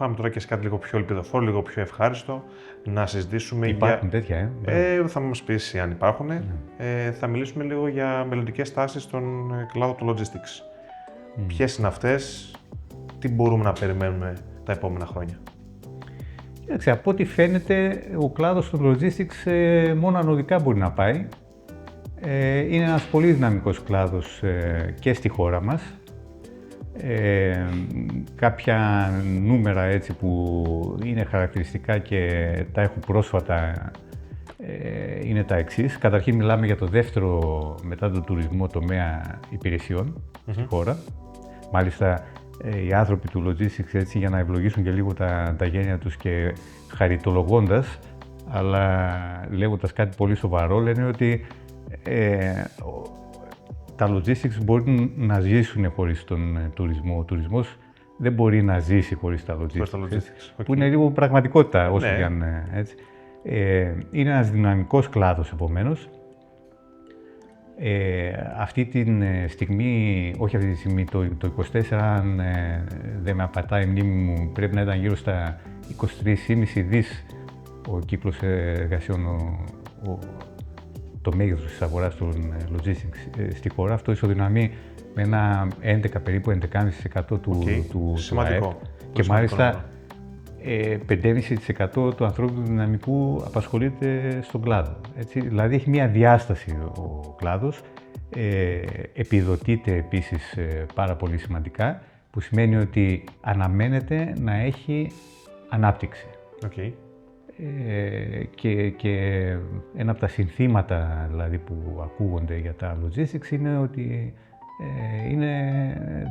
πάμε τώρα και σε κάτι λίγο πιο ελπιδοφόρο, λίγο πιο ευχάριστο, να συζητήσουμε Υπάρχουν τέτοια, θα μας πεις αν υπάρχουν. Θα μιλήσουμε λίγο για μελλοντικές τάσεις στον κλάδο του logistics. Ποιες είναι αυτές, τι μπορούμε να περιμένουμε τα επόμενα χρόνια? Κοίταξε, από ό,τι φαίνεται, ο κλάδος του logistics μόνο ανωδικά μπορεί να πάει. Είναι ένας πολύ δυναμικός κλάδος και στη χώρα μας. Κάποια νούμερα έτσι που είναι χαρακτηριστικά και τα έχω πρόσφατα είναι τα εξής. Καταρχήν μιλάμε για το δεύτερο μετά τον τουρισμό τομέα υπηρεσιών στη χώρα. Μάλιστα οι άνθρωποι του logistics, έτσι, για να ευλογήσουν και λίγο τα γένια τους και χαριτολογώντας, αλλά λέγοντας κάτι πολύ σοβαρό, λένε ότι τα logistics μπορούν να ζήσουν χωρίς τον τουρισμό. Ο τουρισμός δεν μπορεί να ζήσει χωρίς τα logistics. Που είναι λίγο πραγματικότητα, όσο και αν έτσι. Είναι ένας δυναμικός κλάδος, επομένως. Αυτή τη στιγμή, όχι αυτή τη στιγμή, το 24, αν δεν με απατάει η μνήμη μου, πρέπει να ήταν γύρω στα 23,5 δις ο κύκλος εργασιών, το μέγεθος της αγοράς των logistics στη χώρα. Αυτό ισοδυναμεί με ένα 11, περίπου 11,5% του ΑΕΠ. Και μάλιστα 5,5% του ανθρώπινου δυναμικού απασχολείται στον κλάδο. Έτσι. Δηλαδή έχει μία διάσταση ο κλάδος. Επιδοτείται επίσης πάρα πολύ σημαντικά, που σημαίνει ότι αναμένεται να έχει ανάπτυξη. Και ένα από τα συνθήματα δηλαδή, που ακούγονται για τα logistics είναι ότι είναι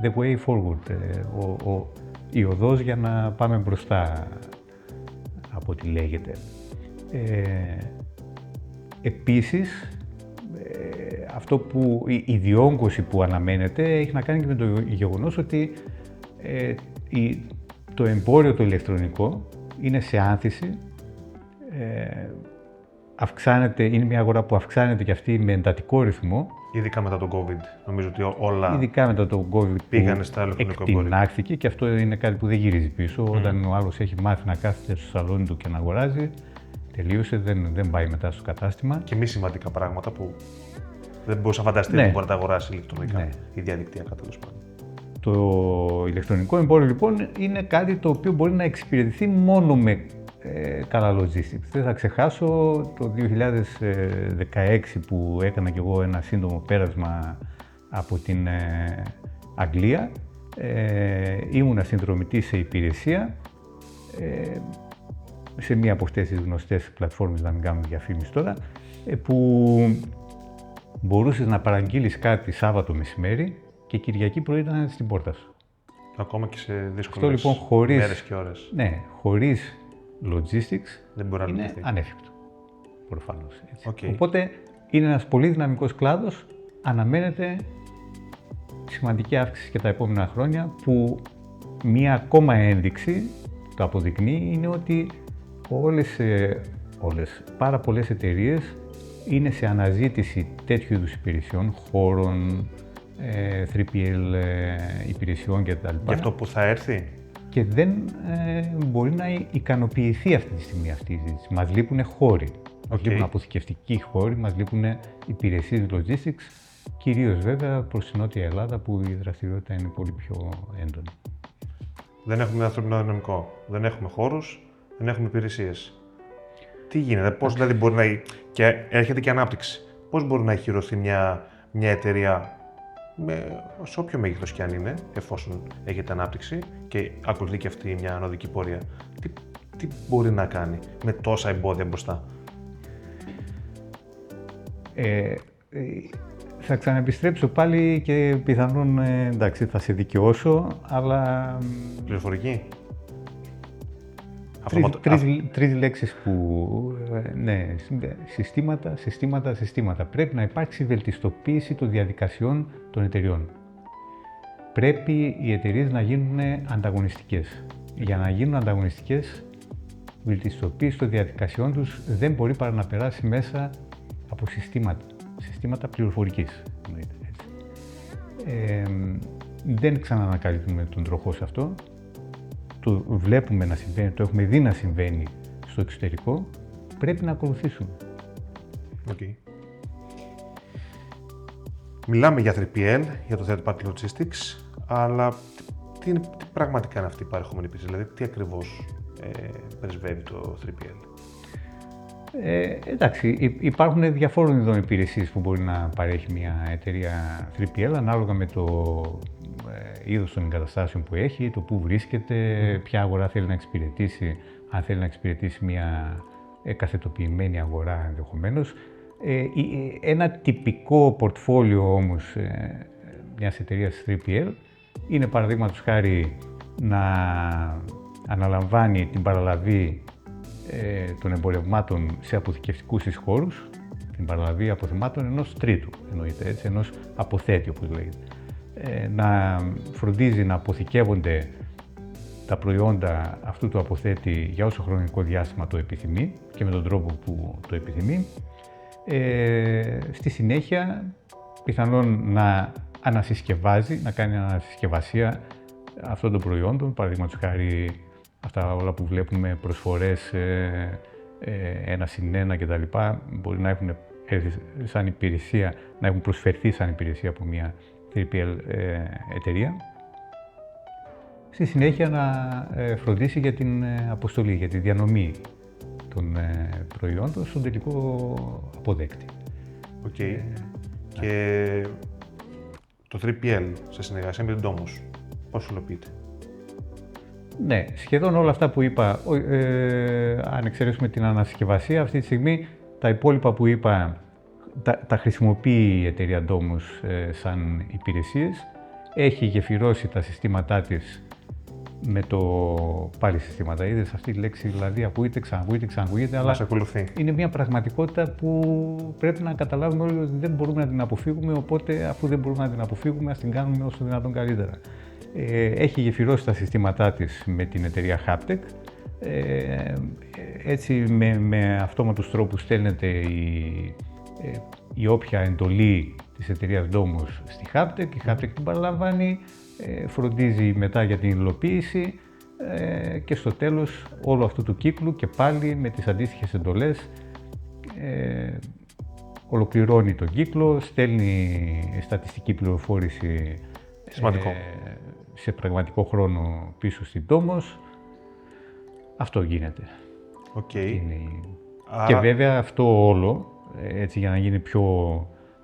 the way forward, η οδός για να πάμε μπροστά, από ό,τι λέγεται. Επίσης, αυτό που η διόγκωση που αναμένεται έχει να κάνει και με το γεγονός ότι το εμπόριο το ηλεκτρονικό είναι σε άνθηση. Αυξάνεται, είναι μια αγορά που αυξάνεται και αυτή με εντατικό ρυθμό. Ειδικά μετά τον COVID, νομίζω ότι όλα ειδικά μετά τον COVID πήγανε στα ηλεκτρονικό εμπόριο. Εκτινάχθηκε και αυτό είναι κάτι που δεν γυρίζει πίσω. Όταν ο άλλος έχει μάθει να κάθεται στο σαλόνι του και να αγοράζει, τελείωσε, δεν πάει μετά στο κατάστημα. Και μη σημαντικά πράγματα που δεν μπορούσα να φανταστεί ότι μπορεί να τα αγοράσει ηλεκτρονικά ή διαδικτυακά, τέλος πάντων. Το ηλεκτρονικό εμπόριο λοιπόν είναι κάτι το οποίο μπορεί να εξυπηρετηθεί μόνο με καλά logistics. Δεν θα ξεχάσω το 2016 που έκανα κι εγώ ένα σύντομο πέρασμα από την Αγγλία. Ήμουνα συνδρομητής σε υπηρεσία σε μία από αυτές τις γνωστές πλατφόρμες, να μην κάνουμε διαφήμιση τώρα, που μπορούσες να παραγγείλεις κάτι Σάββατο μεσημέρι και Κυριακή πρωί ήταν στην πόρτα σου. Ακόμα και σε δύσκολες μέρες και ώρες. Ναι, χωρίς logistics δεν μπορεί είναι ανέφικτο, προφανώς. Οπότε είναι ένας πολύ δυναμικός κλάδος, αναμένεται σημαντική αύξηση και τα επόμενα χρόνια, που μία ακόμα ένδειξη το αποδεικνύει είναι ότι πάρα πολλές εταιρείες είναι σε αναζήτηση τέτοιου είδους υπηρεσιών, χώρων, 3PL υπηρεσιών κτλ. Και αυτό που θα έρθει. Και δεν μπορεί να ικανοποιηθεί αυτή τη στιγμή αυτή η ζήτηση. Μας λείπουν χώροι, μας λείπουν αποθηκευτικοί χώροι, μας λείπουν υπηρεσίες logistics, κυρίως βέβαια προς την Νότια Ελλάδα που η δραστηριότητα είναι πολύ πιο έντονη. Δεν έχουμε ανθρώπινο δυναμικό, δεν έχουμε χώρους, δεν έχουμε υπηρεσίες. Τι γίνεται, πώς δηλαδή μπορεί να. Και έρχεται και ανάπτυξη. Πώς μπορεί να εχειρωθεί μια εταιρεία σε όποιο μέγεθος και αν είναι, εφόσον έχετε ανάπτυξη και ακολουθεί και αυτή μια ανωδική πορεία. Τι μπορεί να κάνει με τόσα εμπόδια μπροστά? Θα ξαναεπιστρέψω πάλι και πιθανόν, εντάξει, θα σε δικαιώσω, αλλά. Πληροφορική. Τρεις λέξεις που, ναι, συστήματα. Πρέπει να υπάρξει βελτιστοποίηση των διαδικασιών των εταιριών. Πρέπει οι εταιρείες να γίνουν ανταγωνιστικές. Για να γίνουν ανταγωνιστικές, βελτιστοποίηση των διαδικασιών τους δεν μπορεί παρά να περάσει μέσα από συστήματα πληροφορικής. Δεν ξαναανακαλύπτουμε τον τροχό σε αυτό. το βλέπουμε να συμβαίνει, το έχουμε δει να συμβαίνει στο εξωτερικό, πρέπει να ακολουθήσουμε. Okay. Μιλάμε για 3PL, για το Third Party Logistics, αλλά τι πραγματικά είναι αυτή η παρεχόμενη υπηρεσία, δηλαδή τι ακριβώς πρεσβεύει το 3PL? Εντάξει, υπάρχουν διαφόρων ειδών υπηρεσίες που μπορεί να παρέχει μια εταιρεία 3PL ανάλογα με το είδος των εγκαταστάσεων που έχει, το πού βρίσκεται, ποια αγορά θέλει να εξυπηρετήσει, αν θέλει να εξυπηρετήσει μια καθετοποιημένη αγορά ενδεχομένως. Ένα τυπικό πορτφόλιο όμως μιας εταιρείας 3PL είναι παραδείγματος χάρη να αναλαμβάνει την παραλαβή των εμπορευμάτων σε αποθηκευτικούς εισχώρους, την παραλαβή αποθεμάτων ενός τρίτου, εννοείται έτσι, ενός αποθέτη όπως λέγεται. Να φροντίζει να αποθηκεύονται τα προϊόντα αυτού του αποθέτη για όσο χρονικό διάστημα το επιθυμεί και με τον τρόπο που το επιθυμεί. Στη συνέχεια, πιθανόν να ανασυσκευάζει, να κάνει ανασυσκευασία αυτών των προϊόντων, παραδείγματος χάρη αυτά όλα που βλέπουμε, προσφορές, 1+1 κτλ. Μπορεί να έχουν σαν υπηρεσία, να έχουν προσφερθεί σαν υπηρεσία από μια 3PL εταιρεία. Στη συνέχεια να φροντίσει για την αποστολή, για τη διανομή των προϊόντων στον τελικό αποδέκτη. Οκ. Και το 3PL σε συνεργασία με την Domos, πώς υλοποιείται? Ναι, σχεδόν όλα αυτά που είπα, αν εξαιρέσουμε την ανασυσκευασία, αυτή τη στιγμή τα υπόλοιπα που είπα τα χρησιμοποιεί η εταιρεία Domos σαν υπηρεσίες. Έχει γεφυρώσει τα συστήματά της με το πάλι συστήματα. Είδες αυτή τη λέξη, δηλαδή ακούγεται, ξανακούγεται, αλλά είναι μια πραγματικότητα που πρέπει να καταλάβουμε όλοι ότι δεν μπορούμε να την αποφύγουμε, οπότε αφού δεν μπορούμε να την αποφύγουμε, ας την κάνουμε όσο δυνατόν καλύτερα. Έχει γεφυρώσει τα συστήματά της με την εταιρεία Haptech. Έτσι με αυτόματους τρόπους στέλνεται η όποια εντολή της εταιρείας Domos στη Haptech, η Haptech την παραλαμβάνει, φροντίζει μετά για την υλοποίηση και στο τέλος όλου αυτού του κύκλου και πάλι με τις αντίστοιχες εντολές ολοκληρώνει τον κύκλο, στέλνει στατιστική πληροφόρηση σε πραγματικό χρόνο πίσω στην Domos. Αυτό γίνεται. Okay. Άρα... Και βέβαια αυτό όλο, έτσι για να γίνει πιο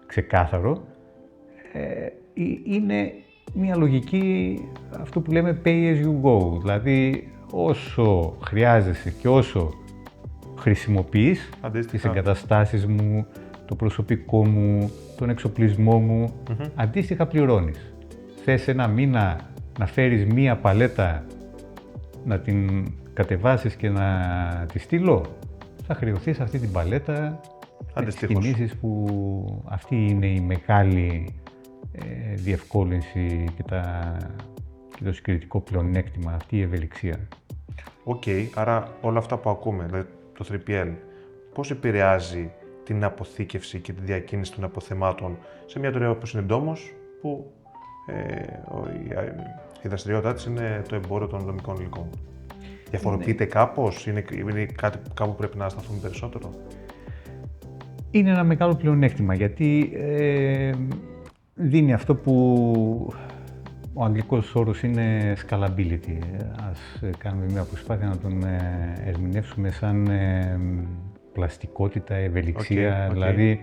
ξεκάθαρο, είναι μια λογική, αυτό που λέμε pay as you go, δηλαδή όσο χρειάζεσαι και όσο χρησιμοποιείς τις εγκαταστάσεις μου, το προσωπικό μου, τον εξοπλισμό μου, αντίστοιχα πληρώνεις. Θες ένα μήνα να φέρεις μία παλέτα, να την κατεβάσεις και να τη στείλω, θα χρεωθείς αυτή την παλέτα με τις κινήσεις που αυτή είναι η μεγάλη διευκόλυνση και το συγκριτικό πλεονέκτημα, αυτή η ευελιξία. Οκ, άρα όλα αυτά που ακούμε, δηλαδή το 3PL, πώς επηρεάζει την αποθήκευση και τη διακίνηση των αποθεμάτων σε μια εταιρεία όπως είναι Domos, που η δραστηριότητά της είναι το εμπόριο των δομικών υλικών? Διαφοροποιείται κάπως, είναι κάτι που κάπου πρέπει να σταθούμε περισσότερο? Είναι ένα μεγάλο πλεονέκτημα, γιατί δίνει αυτό που ο αγγλικός όρος είναι scalability. Ας κάνουμε μια προσπάθεια να τον ερμηνεύσουμε σαν πλαστικότητα, ευελιξία, δηλαδή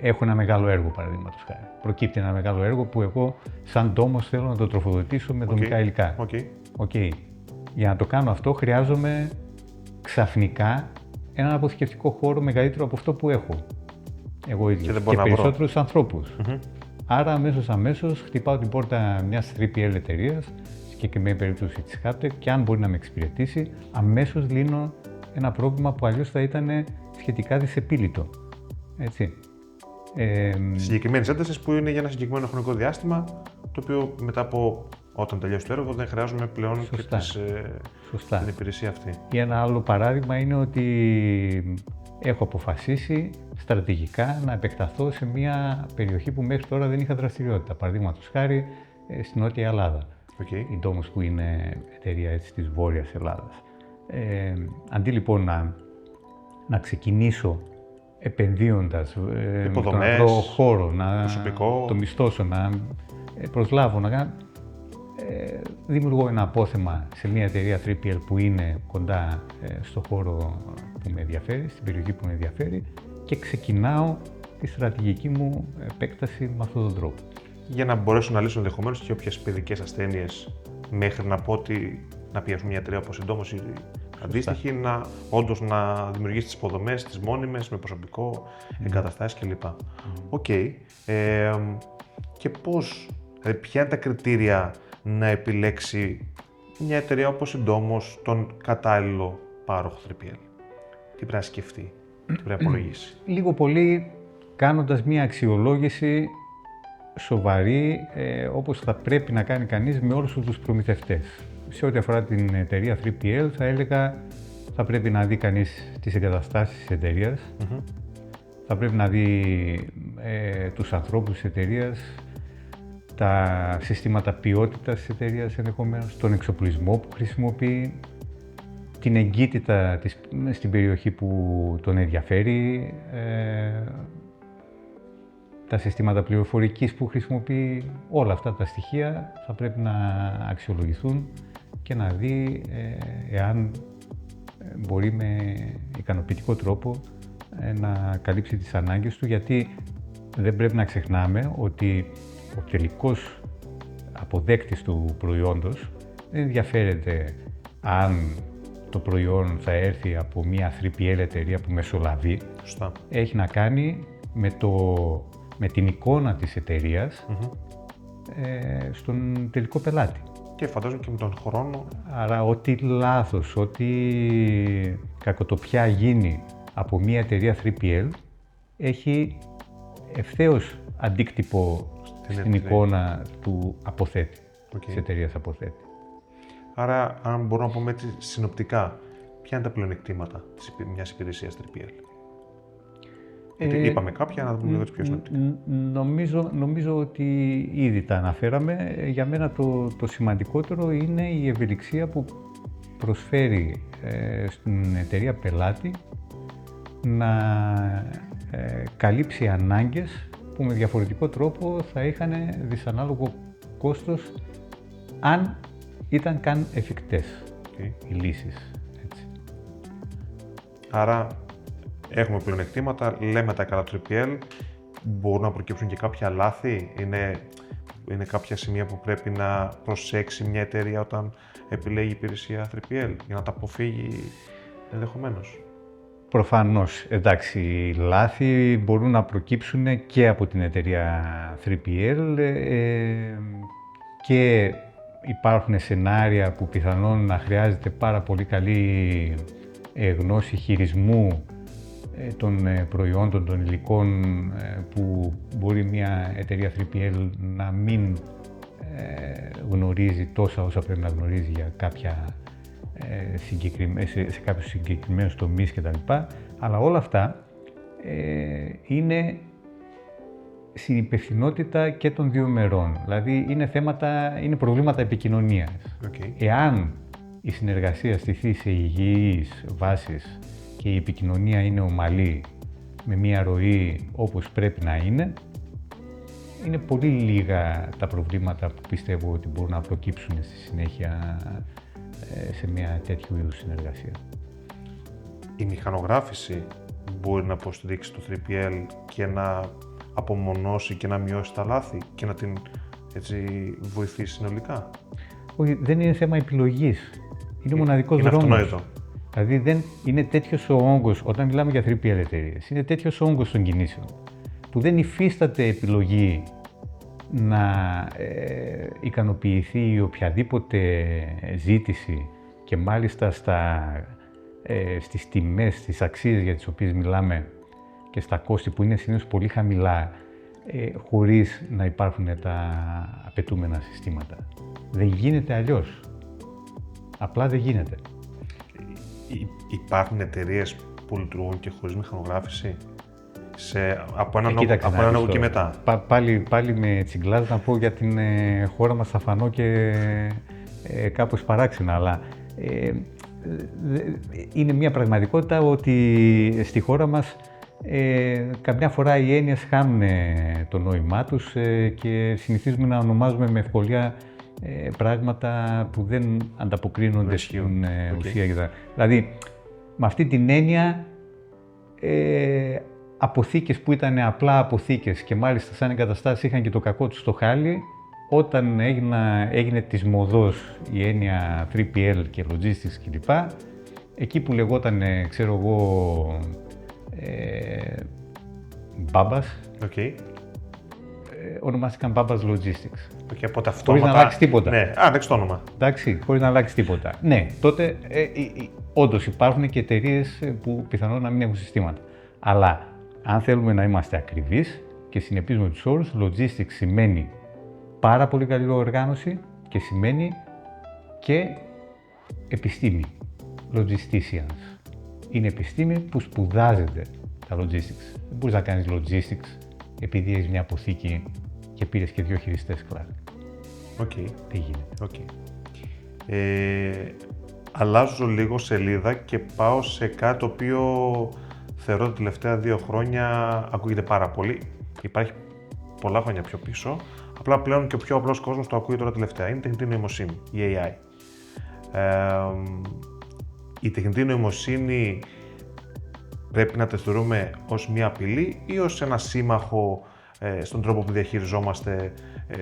έχω ένα μεγάλο έργο, παραδείγματος χάρη. Προκύπτει ένα μεγάλο έργο που εγώ σαν Domos θέλω να το τροφοδοτήσω με δομικά υλικά. Για να το κάνω αυτό χρειάζομαι ξαφνικά έναν αποθηκευτικό χώρο μεγαλύτερο από αυτό που έχω εγώ ίδιος και περισσότερους ανθρώπους. Άρα αμέσως χτυπάω την πόρτα μιας 3PL εταιρείας, στη συγκεκριμένη περίπτωση της Haptech, και αν μπορεί να με εξυπηρετήσει, αμέσως λύνω ένα πρόβλημα που αλλιώς θα ήταν σχετικά δυσεπίλητο. Έτσι. Συγκεκριμένης έντασης που είναι για ένα συγκεκριμένο χρονικό διάστημα, το οποίο μετά από όταν τελειώσει το έργο δεν χρειάζομαι πλέον και την υπηρεσία αυτή. Ή ένα άλλο παράδειγμα είναι ότι έχω αποφασίσει στρατηγικά να επεκταθώ σε μια περιοχή που μέχρι τώρα δεν είχα δραστηριότητα. Παραδείγματος χάρη στην Νότια Ελλάδα. η Domos που είναι εταιρεία έτσι, της Βόρειας Ελλάδας. Αντί λοιπόν να ξεκινήσω επενδύοντας, το να βρω χώρο, προσωπικό, το μισθώσω, να προσλάβω, δημιουργώ ένα απόθεμα σε μια εταιρεία 3PL που είναι κοντά στο χώρο που με ενδιαφέρει, στην περιοχή που με ενδιαφέρει και ξεκινάω τη στρατηγική μου επέκταση με αυτόν τον τρόπο. Για να μπορέσουν να λύσουν ενδεχομένως και όποιες παιδικές ασθένειες μέχρι να πω ότι να πιάσουν μια εταιρεία όπως η Domos ή αντίστοιχη, όντως να δημιουργήσει τις υποδομές, τις μόνιμες, με προσωπικό, εγκαταστάσεις κλπ. Οκ. Και πώς, δηλαδή ποια είναι τα κριτήρια να επιλέξει μια εταιρεία όπως η Domos τον κατάλληλο πάροχο 3PL. Τι πρέπει να σκεφτεί, τι πρέπει να υπολογίσει. Λίγο πολύ κάνοντας μια αξιολόγηση σοβαρή, όπως θα πρέπει να κάνει κανείς με όλους τους προμηθευτές. Σε ό,τι αφορά την εταιρεία 3PL, θα έλεγα θα πρέπει να δει κανείς τις εγκαταστάσεις της εταιρείας, θα πρέπει να δει τους ανθρώπους της εταιρείας, τα συστήματα ποιότητας της εταιρείας ενδεχομένως, τον εξοπλισμό που χρησιμοποιεί, την εγκύτητα στην περιοχή που τον ενδιαφέρει, τα συστήματα πληροφορικής που χρησιμοποιεί, όλα αυτά τα στοιχεία θα πρέπει να αξιολογηθούν και να δει εάν μπορεί με ικανοποιητικό τρόπο να καλύψει τις ανάγκες του, γιατί δεν πρέπει να ξεχνάμε ότι ο τελικός αποδέκτης του προϊόντος δεν ενδιαφέρεται αν το προϊόν θα έρθει από μια 3PL εταιρεία που μεσολαβεί. Σωστά. Έχει να κάνει με την εικόνα της εταιρείας στον τελικό πελάτη. Και φαντάζομαι και με τον χρόνο. Άρα ό,τι λάθος, ό,τι κακοτοπιά γίνει από μια εταιρεία 3PL έχει ευθέως αντίκτυπο στην εικόνα του αποθέτη, της εταιρείας αποθέτη. Άρα, αν μπορούμε να πούμε έτσι συνοπτικά, ποια είναι τα πλεονεκτήματα μιας υπηρεσίας 3PL. Είπαμε κάποια, να δούμε λίγο πιο συνοπτικά. Νομίζω ότι ήδη τα αναφέραμε. Για μένα το σημαντικότερο είναι η ευελιξία που προσφέρει στην εταιρεία πελάτη να καλύψει ανάγκες που με διαφορετικό τρόπο θα είχαν δυσανάλογο κόστος αν ήταν καν εφικτές οι λύσεις. Έτσι. Άρα έχουμε πλεονεκτήματα, λέμε τα καλά 3PL, μπορούν να προκύψουν και κάποια λάθη, είναι κάποια σημεία που πρέπει να προσέξει μια εταιρεία όταν επιλέγει υπηρεσία 3PL για να τα αποφύγει ενδεχομένως. Προφανώς, εντάξει, λάθη μπορούν να προκύψουν και από την εταιρεία 3PL και υπάρχουν σενάρια που πιθανόν να χρειάζεται πάρα πολύ καλή γνώση χειρισμού των προϊόντων, των υλικών που μπορεί μια εταιρεία 3PL να μην γνωρίζει τόσα όσα πρέπει να γνωρίζει για σε κάποιους συγκεκριμένους τομείς κτλ. Αλλά όλα αυτά είναι συνυπευθυνότητα και των δύο μερών. Δηλαδή είναι προβλήματα επικοινωνίας. Εάν η συνεργασία στηθεί σε υγιείς βάσεις και η επικοινωνία είναι ομαλή, με μια ροή όπως πρέπει να είναι πολύ λίγα τα προβλήματα που πιστεύω ότι μπορούν να προκύψουν στη συνέχεια σε μια τέτοιου είδους συνεργασία. Η μηχανογράφηση μπορεί να υποστηρίξει το 3PL και να απομονώσει και να μειώσει τα λάθη και να την βοηθήσει συνολικά. Όχι, δεν είναι θέμα επιλογής. Είναι μοναδικός δρόμος. Αυτονόητο. Δηλαδή δεν είναι τέτοιος ο όγκος, όταν μιλάμε για 3PL εταιρείες, είναι τέτοιος ο όγκος των κινήσεων που δεν υφίσταται επιλογή να ικανοποιηθεί η οποιαδήποτε ζήτηση και μάλιστα στις τιμές, στις αξίες για τις οποίες μιλάμε και στα κόστη που είναι συνήθως πολύ χαμηλά, χωρίς να υπάρχουν τα απαιτούμενα συστήματα. Δεν γίνεται αλλιώς. Απλά δεν γίνεται. Υπάρχουν εταιρείες που λειτουργούν και χωρίς μηχανογράφηση. από έναν όγκο και μετά. Πάλι με τσιγκλάς να πω για την χώρα μας θα φανώ και κάπως παράξενα, αλλά είναι μια πραγματικότητα ότι στη χώρα μας καμιά φορά οι έννοιες χάνουν το νόημά τους και συνηθίζουμε να ονομάζουμε με ευκολία πράγματα που δεν ανταποκρίνονται στην ουσία. Δηλαδή, με αυτή την έννοια, αποθήκες που ήταν απλά αποθήκες και μάλιστα σαν εγκαταστάσεις είχαν και το κακό τους στο χάλι, όταν έγινε της μοδός η έννοια 3PL και logistics κλπ, εκεί που λεγόταν, ξέρω εγώ, Μπάμπας, ονομάστηκαν Μπάμπας Logistics. Οπότε χωρίς να αλλάξει τίποτα. Ναι, άλλαξε το όνομα. Εντάξει, χωρίς να αλλάξει τίποτα. Ναι, τότε όντως υπάρχουν και εταιρείες που πιθανόν να μην έχουν συστήματα. Αλλά αν θέλουμε να είμαστε ακριβείς και συνεπίζουμε τους όρους, logistics σημαίνει πάρα πολύ καλή οργάνωση και σημαίνει και επιστήμη. Logisticians. Είναι επιστήμη που σπουδάζεται τα logistics. Δεν μπορείς να κάνεις logistics επειδή έχεις μια αποθήκη και πήρες και 2 χειριστές κλάδι. Τι γίνεται. Αλλάζω λίγο σελίδα και πάω σε κάτι το οποίο θεωρώ τα τελευταία 2 χρόνια ακούγεται πάρα πολύ. Υπάρχει πολλά χρόνια πιο πίσω. Απλά πλέον και ο πιο απλός κόσμος το ακούει τώρα τελευταία. Είναι η τεχνητή νοημοσύνη, η AI. Η τεχνητή νοημοσύνη πρέπει να τη θεωρούμε ως μια απειλή ή ως ένα σύμμαχο στον τρόπο που διαχειριζόμαστε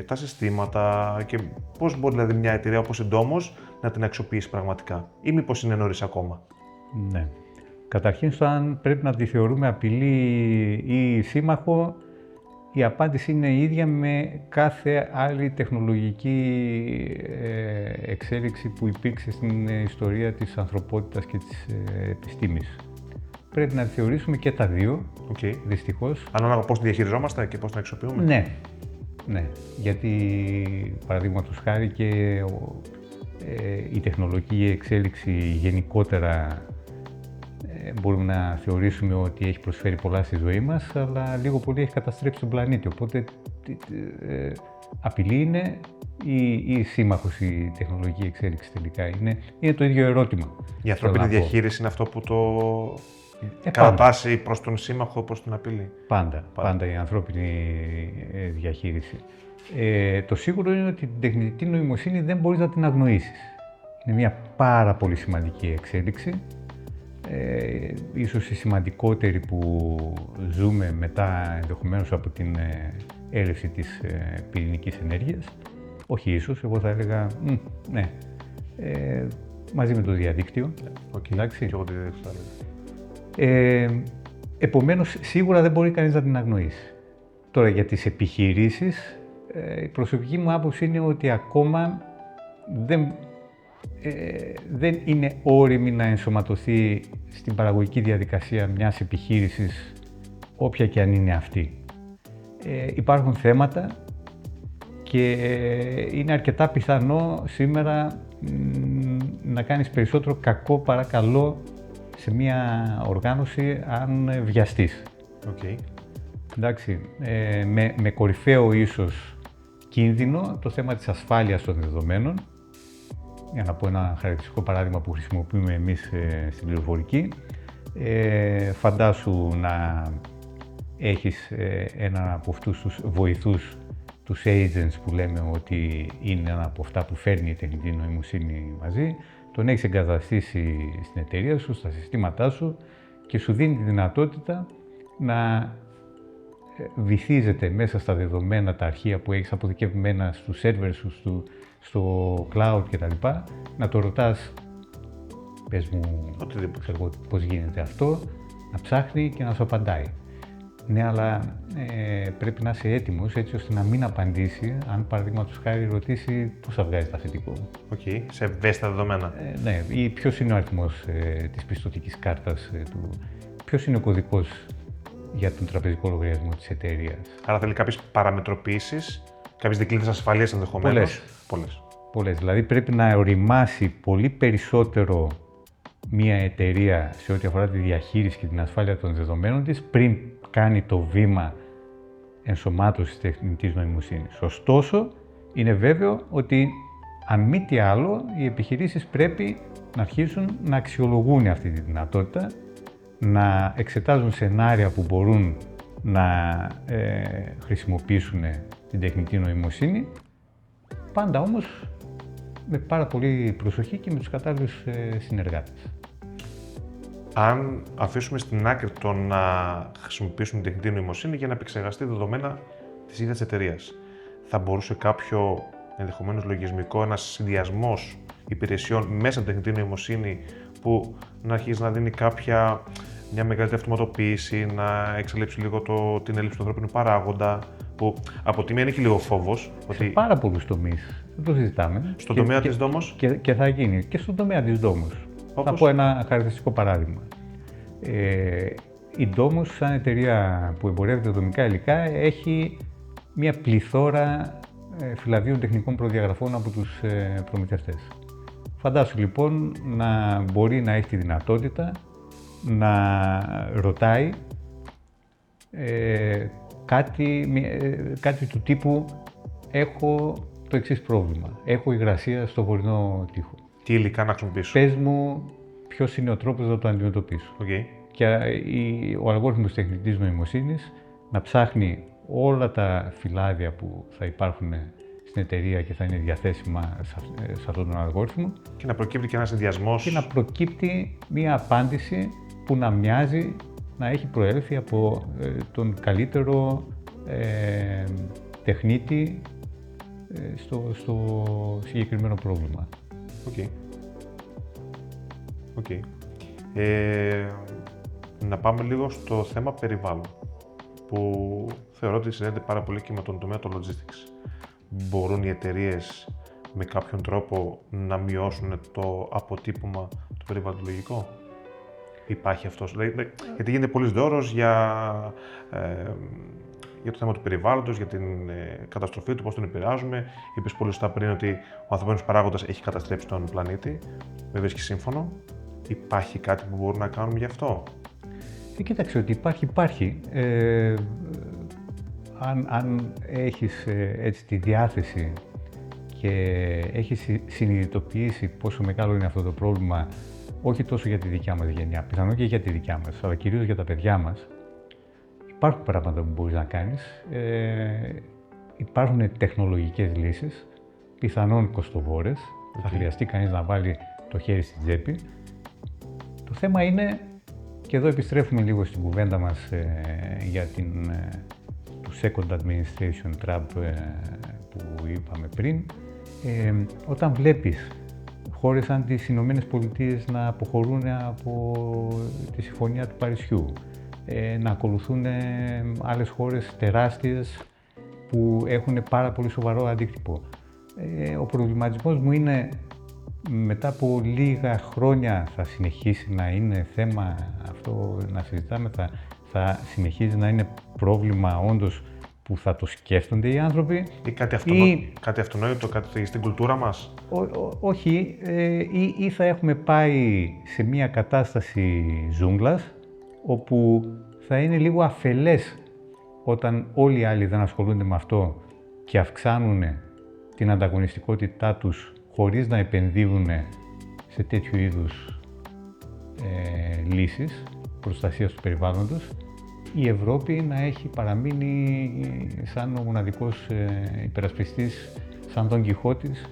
τα συστήματα και πώς μπορεί δηλαδή μια εταιρεία όπως η Domos να την αξιοποιήσει πραγματικά ή μήπως είναι νωρίς ακόμα? Ναι. Καταρχήν, στο αν πρέπει να τη θεωρούμε απειλή ή σύμμαχο, η απάντηση είναι η ίδια με κάθε άλλη τεχνολογική εξέλιξη που υπήρξε στην ιστορία της ανθρωπότητας και της επιστήμης. Πρέπει να τη θεωρήσουμε και τα δύο, δυστυχώς. Ανάλογα πώς τη διαχειριζόμαστε και πώς την αξιοποιούμε. Ναι. Γιατί, παραδείγματος χάρη, και η τεχνολογική εξέλιξη γενικότερα μπορούμε να θεωρήσουμε ότι έχει προσφέρει πολλά στη ζωή μας, αλλά λίγο πολύ έχει καταστρέψει τον πλανήτη. Οπότε, απειλή είναι ή σύμμαχος η τεχνολογική εξέλιξη τελικά? Είναι το ίδιο ερώτημα. Η ανθρώπινη διαχείριση είναι αυτό που το κατατάσσει προς τον σύμμαχο, προς την απειλή. Πάντα η ανθρώπινη διαχείριση. Το σίγουρο είναι ότι την τεχνητή νοημοσύνη δεν μπορείς να την αγνοήσεις. Είναι μια πάρα πολύ σημαντική εξέλιξη. Ίσως η σημαντικότερη που ζούμε μετά ενδεχομένως από την έλευση της πυρηνικής ενέργειας. Όχι ίσως, εγώ θα έλεγα ναι. Μαζί με το διαδίκτυο. Εντάξει. Και εγώ το διαδίκτυο θα έλεγα. Επομένως, σίγουρα δεν μπορεί κανείς να την αγνοήσει. Τώρα, για τις επιχειρήσεις, η προσωπική μου άποψη είναι ότι ακόμα δεν είναι όριμη να ενσωματωθεί στην παραγωγική διαδικασία μιας επιχείρησης, όποια και αν είναι αυτή. Υπάρχουν θέματα και είναι αρκετά πιθανό σήμερα να κάνεις περισσότερο κακό παρά καλό σε μια οργάνωση αν βιαστείς. Εντάξει, με κορυφαίο ίσως κίνδυνο το θέμα της ασφάλειας των δεδομένων. Για να πω ένα χαρακτηριστικό παράδειγμα που χρησιμοποιούμε εμείς στην πληροφορική. Φαντάσου να έχεις έναν από αυτούς τους βοηθούς, τους agents που λέμε ότι είναι ένα από αυτά που φέρνει η τεχνητή νοημοσύνη μαζί, τον έχεις εγκαταστήσει στην εταιρεία σου, στα συστήματά σου και σου δίνει τη δυνατότητα να βυθίζεται μέσα στα δεδομένα, τα αρχεία που έχεις αποθηκευμένα στους servers σου, στο cloud κτλ. Να το ρωτάς, πες μου πώς γίνεται αυτό, να ψάχνει και να σου απαντάει. Ναι, αλλά πρέπει να είσαι έτοιμος έτσι ώστε να μην απαντήσει αν παραδείγματος χάρη ρωτήσει πώς θα βγάζει τα θετικό μου. Σε ευαίσθητα δεδομένα. Ναι, ή ποιος είναι ο αριθμός της πιστωτικής κάρτας του, ποιος είναι ο κωδικός για τον τραπεζικό λογαριασμό της εταιρείας. Άρα θέλει κάποιες παραμετροποιήσεις, κάποιες δικλείδες ασφαλείας ενδεχομένως. Πολλές. Δηλαδή πρέπει να οριμάσει πολύ περισσότερο μια εταιρεία σε ό,τι αφορά τη διαχείριση και την ασφάλεια των δεδομένων της πριν κάνει το βήμα ενσωμάτωσης τεχνητής νοημοσύνης. Ωστόσο, είναι βέβαιο ότι αν μη τι άλλο, οι επιχειρήσεις πρέπει να αρχίσουν να αξιολογούν αυτή τη δυνατότητα, να εξετάζουν σενάρια που μπορούν να χρησιμοποιήσουν την τεχνητή νοημοσύνη, πάντα όμως με πάρα πολύ προσοχή και με τους κατάλληλους συνεργάτες. Αν αφήσουμε στην άκρη το να χρησιμοποιήσουμε την τεχνητή νοημοσύνη για να επεξεργαστεί δεδομένα της ίδιας εταιρείας, θα μπορούσε κάποιο ενδεχομένως λογισμικό, ένας συνδυασμός υπηρεσιών μέσα από την τεχνητή νοημοσύνη που να αρχίσει να δίνει μια μεγαλύτερη αυτοματοποίηση, να εξαλείψει λίγο την έλλειψη του ανθρώπινου παράγοντα, που από τη μία είναι και λίγο φόβος. Σε πάρα πολλούς τομείς, δεν το συζητάμε. Στον τομέα της Δόμος. Και θα γίνει και στον τομέα της Δόμος. Θα πω ένα χαρακτηριστικό παράδειγμα. Η Ντόμος, σαν εταιρεία που εμπορεύεται δομικά υλικά, έχει μια πληθώρα φυλαδίων τεχνικών προδιαγραφών από τους προμηθευτές. Φαντάσου λοιπόν να μπορεί να έχει τη δυνατότητα να ρωτάει κάτι του τύπου «Έχω το εξής πρόβλημα, έχω υγρασία στο βορεινό τοίχο. Τι υλικά να χρησιμοποιήσω. Πες μου ποιος είναι ο τρόπος να το αντιμετωπίσω». Okay. Και ο αλγόριθμος τεχνητής νοημοσύνης να ψάχνει όλα τα φυλάδια που θα υπάρχουν στην εταιρεία και θα είναι διαθέσιμα σε αυτόν τον αλγόριθμο. Και να προκύπτει και ένας συνδυασμός. Και να προκύπτει μία απάντηση που να μοιάζει να έχει προέλθει από τον καλύτερο τεχνίτη στο συγκεκριμένο πρόβλημα. Οκ. Να πάμε λίγο στο θέμα περιβάλλον, που θεωρώ ότι συνδέεται πάρα πολύ και με τον τομέα των logistics. Μπορούν οι εταιρείες με κάποιον τρόπο να μειώσουν το αποτύπωμα το περιβαλλοντολογικό? Υπάρχει αυτός? Γιατί γίνεται πολλής δώρος για το θέμα του περιβάλλοντος, για την καταστροφή του, πώς τον επηρεάζουμε. Είπες πολύ σωστά πριν ότι ο ανθρωπίνος παράγοντας έχει καταστρέψει τον πλανήτη. Με βρίσκει σύμφωνο? Υπάρχει κάτι που μπορούμε να κάνουμε γι' αυτό? Κοίταξε, ότι υπάρχει. Αν έχεις έτσι τη διάθεση και έχεις συνειδητοποιήσει πόσο μεγάλο είναι αυτό το πρόβλημα, όχι τόσο για τη δικιά μας γενιά, πιθανόν και για τη δικιά μας, αλλά κυρίως για τα παιδιά μας, υπάρχουν πράγματα που μπορείς να κάνεις. Υπάρχουν τεχνολογικές λύσεις, πιθανόν κοστοβόρες, θα χρειαστεί κανείς να βάλει το χέρι στην τσέπη. Το θέμα είναι, και εδώ επιστρέφουμε λίγο στην κουβέντα μας για το Second Administration Trap που είπαμε πριν, όταν βλέπεις χώρες σαν τις Ηνωμένες Πολιτείες να αποχωρούν από τη Συμφωνία του Παρισιού, να ακολουθούν άλλες χώρες τεράστιες που έχουν πάρα πολύ σοβαρό αντίκτυπο. Ο προβληματισμός μου είναι, μετά από λίγα χρόνια θα συνεχίσει να είναι θέμα αυτό να συζητάμε, θα συνεχίζει να είναι πρόβλημα όντως που θα το σκέφτονται οι άνθρωποι. Ή κάτι αυτονόητο, κάτι στην κουλτούρα μας. Όχι, ή θα έχουμε πάει σε μια κατάσταση ζούγκλας, όπου θα είναι λίγο αφελές όταν όλοι οι άλλοι δεν ασχολούνται με αυτό και αυξάνουν την ανταγωνιστικότητά τους χωρίς να επενδύουν σε τέτοιου είδους λύσεις προστασίας του περιβάλλοντος, η Ευρώπη να έχει παραμείνει σαν ο μοναδικός υπερασπιστής, σαν τον Κιχώτης.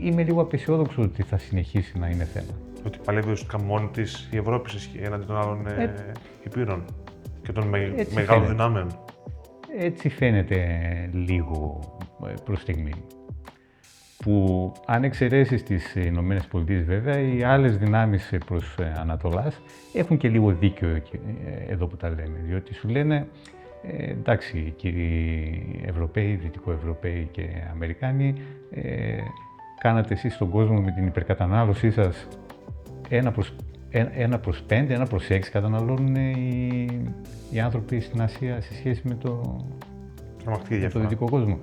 Είμαι λίγο απαισιόδοξος ότι θα συνεχίσει να είναι θέμα. Ότι παλεύει ουσιαστικά μόνη της η Ευρώπη έναντι των άλλων υπήρων και των μεγάλων δυνάμεων. Έτσι φαίνεται λίγο προς στιγμή. Που αν εξαιρέσεις τις Ηνωμένες Πολιτείες βέβαια, οι άλλες δυνάμεις προς Ανατολάς έχουν και λίγο δίκιο εδώ που τα λέμε. Διότι σου λένε, εντάξει κύριοι Ευρωπαίοι, Δυτικοευρωπαίοι και Αμερικάνοι, κάνατε εσείς στον κόσμο με την υπερκατανάλωσή σας 1/5, 1/6 καταναλώνουν οι άνθρωποι στην Ασία σε σχέση με το δυτικό κόσμο.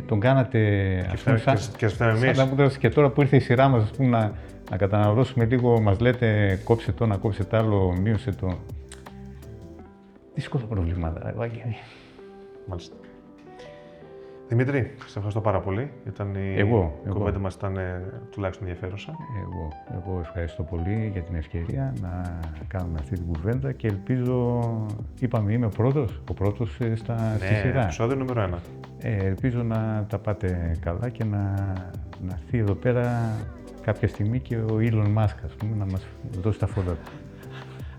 Τον κάνατε και τώρα που ήρθε η σειρά μας να καταναλώσουμε λίγο, μας λέτε κόψε το, να κόψε το άλλο, μείωσε το. δύσκολα προβλήματα, Ευάγγελη. Μάλιστα. Δημήτρη, σε ευχαριστώ πάρα πολύ. Η κουβέντα μας ήταν τουλάχιστον ενδιαφέρουσα. Εγώ ευχαριστώ πολύ για την ευκαιρία να κάνουμε αυτή την κουβέντα και ελπίζω, είπαμε, είμαι ο πρώτος στη σειρά. Επεισόδιο νούμερο 1. Ελπίζω να τα πάτε καλά και να έρθει εδώ πέρα κάποια στιγμή και ο Elon Musk, ας πούμε, να μας δώσει τα φώτα του.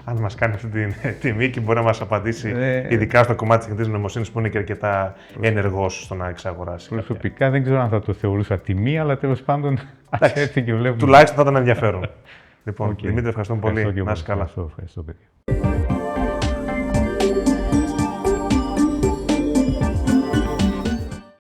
Αν μας κάνει αυτή την τιμή και μπορεί να μας απαντήσει, ειδικά στο κομμάτι της τεχνητής νοημοσύνης που είναι και αρκετά ενεργός στο να εξαγοράσει. Προσωπικά δεν ξέρω αν θα το θεωρούσα τιμή, αλλά τέλος πάντων ας έρθει και βλέπουμε. Τουλάχιστον θα ήταν ενδιαφέρον. Λοιπόν, Δημήτρη, ευχαριστούμε πολύ. Να είσαι καλά. Ευχαριστώ, παιδιά.